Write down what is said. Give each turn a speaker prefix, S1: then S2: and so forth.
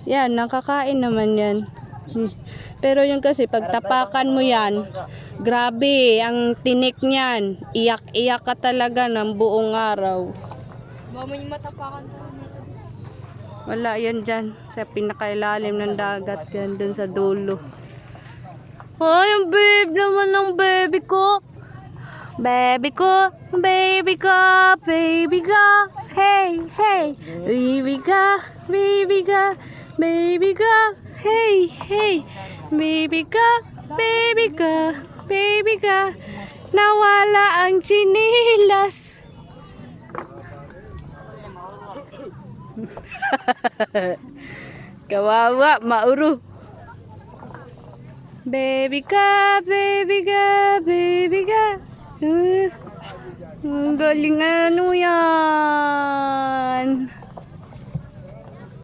S1: Yan, nakakain naman yan. Pero yun kasi, pag tapakan mo yan, grabe, ang tinik niyan. Iyak-iyak ka talaga ng buong araw.
S2: Mama yung matapakan tayo nito.
S1: Wala yan dyan. Sa pinakailalim ng dagat yan, dun sa dulo. Ay, ang babe naman ng baby ko. Baby ko, baby ko, baby ko. Hey, hey. Baby ka, baby ka, baby ka. Hey, hey. Baby ka, baby ka, baby ka. Nawala ang chinilas. Kawawa, mauro. Baby ka, baby ka, baby ka. Baby ka. Baby ka, baby ka, baby ka. Hey, hey. Baby ka, baby ka, baby ka. Hey, hey. Baby ka, baby ka, baby ka. Nawala ang chinilas. Kawawa, mauro. Baby ka, baby ka, baby ka. Baby ka. Baby ka, baby ka, baby ka. Hey, hey. Baby ka, baby ka, baby ka. Ang galing ano yan.